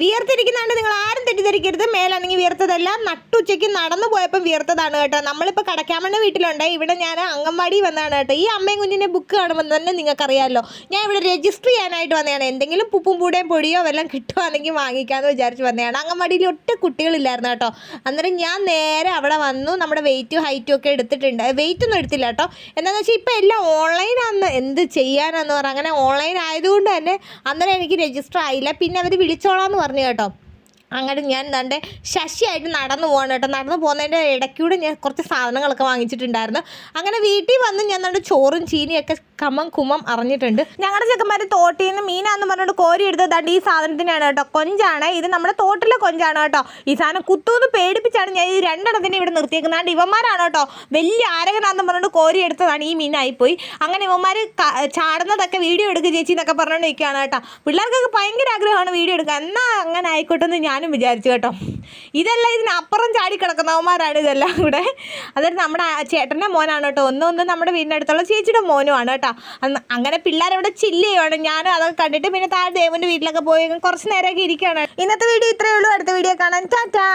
വിയർത്തിരിക്കുന്നതുകൊണ്ട് നിങ്ങൾ ആരും തെറ്റിദ്ധരിക്കരുത്. മേലാണെങ്കിൽ വിയർത്തതല്ല, നട്ടുച്ചയ്ക്ക് നടന്നു പോയപ്പോൾ വിയർത്തതാണ് കേട്ടോ. നമ്മളിപ്പോൾ കടക്കാമണ്ണ വീട്ടിലുണ്ട്. ഇവിടെ ഞാൻ അംഗൻവാടി വന്നതാണ് കേട്ടോ. ഈ അമ്മയും കുഞ്ഞിൻ്റെ ബുക്ക് കാണുമ്പോൾ തന്നെ നിങ്ങൾക്കറിയാമല്ലോ, ഞാൻ ഇവിടെ രജിസ്റ്റർ ചെയ്യാനായിട്ട് വന്നതാണ്. എന്തെങ്കിലും പുപ്പും പൂടേയും പൊടിയോ വല്ലതും കിട്ടുവാണെങ്കിൽ വാങ്ങിക്കാമെന്ന് വിചാരിച്ച് വന്നതാണ്. അംഗൻവാടിയിൽ ഒട്ടും കുട്ടികളില്ലായിരുന്നു കേട്ടോ. അന്നേരം ഞാൻ നേരെ അവിടെ വന്നു. നമ്മുടെ വെയിറ്റും ഹൈറ്റും ഒക്കെ എടുത്തിട്ടുണ്ട്. വെയിറ്റൊന്നും എടുത്തില്ല കേട്ടോ. എന്താണെന്ന് വെച്ചാൽ ഇപ്പോൾ എല്ലാം ഓൺലൈനാണെന്ന്, എന്ത് ചെയ്യാനാന്ന് പറഞ്ഞാൽ അങ്ങനെ ഓൺലൈൻ ആയതുകൊണ്ട് തന്നെ അന്നേരം എനിക്ക് രജിസ്റ്റർ ആയില്ല. പിന്നെ അവർ വിളിച്ചോളാമെന്ന് പറഞ്ഞു കേട്ടോ. അങ്ങനെ ഞാൻ എന്താണ്ട് ശശിയായിട്ട് നടന്നു പോകണം കേട്ടോ. നടന്നു പോകുന്നതിൻ്റെ ഇടയ്ക്കൂടെ ഞാൻ കുറച്ച് സാധനങ്ങളൊക്കെ വാങ്ങിച്ചിട്ടുണ്ടായിരുന്നു. അങ്ങനെ വീട്ടിൽ വന്ന് ഞാൻ നമ്മുടെ ചോറും ചീനിയൊക്കെ കുമ്മം അറിഞ്ഞിട്ടുണ്ട്. ഞങ്ങളുടെ ചെക്കന്മാർ തോട്ടിൽ നിന്ന് മീനാന്ന് പറഞ്ഞിട്ട് കോരി എടുത്തതാണ്ട് ഈ സാധനത്തിനാണ് കേട്ടോ. കൊഞ്ചാണ് ഇത്, നമ്മുടെ തോട്ടിലെ കൊഞ്ചാണ് കേട്ടോ. ഈ സാധനം കുത്തൂന്ന് പേടിപ്പിച്ചാണ് ഞാൻ ഈ രണ്ടെണ്ണത്തിനെ ഇവിടെ നിർത്തിയേക്കുന്നത്. ഇവന്മാരാണ് കേട്ടോ വലിയ ആരകനാന്ന് പറഞ്ഞിട്ട് കോരി എടുത്തതാണ് ഈ മീനായിപ്പോയി. അങ്ങനെ ഇവന്മാർ ചാടുന്നതൊക്കെ വീഡിയോ എടുക്കുക ചേച്ചി എന്നൊക്കെ പറഞ്ഞുകൊണ്ട് നിൽക്കുകയാണ് കേട്ടോ. പിള്ളേർക്കൊക്കെ ഭയങ്കര ആഗ്രഹമാണ് വീഡിയോ എടുക്കുക. എന്നാൽ അങ്ങനെ ആയിക്കോട്ടെ എന്ന് ഞാനും വിചാരിച്ചു കേട്ടോ. ഇതെല്ലാം ഇതിനപ്പുറം ചാടി കിടക്കുന്നവന്മാരാണ് ഇതെല്ലാം കൂടെ. അതായത് നമ്മുടെ ചേട്ടൻ്റെ മോനാണ് കേട്ടോ. ഒന്ന് നമ്മുടെ വീടിനടുത്തുള്ള ചേച്ചിയുടെ മോനുമാണ് കേട്ടോ. അങ്ങനെ പിള്ളേരവിടെ ചില്ല് ചെയ്യുവാണ്. ഞാനും അതൊക്കെ കണ്ടിട്ട് പിന്നെ താഴെ ദേവൻ്റെ വീട്ടിലൊക്കെ പോയി കുറച്ച് നേരമൊക്കെ ഇരിക്കുകയാണ്. ഇന്നത്തെ വീഡിയോ ഇത്രയേ ഉള്ളൂ. അടുത്ത വീഡിയോ കാണാൻ ടാറ്റാ.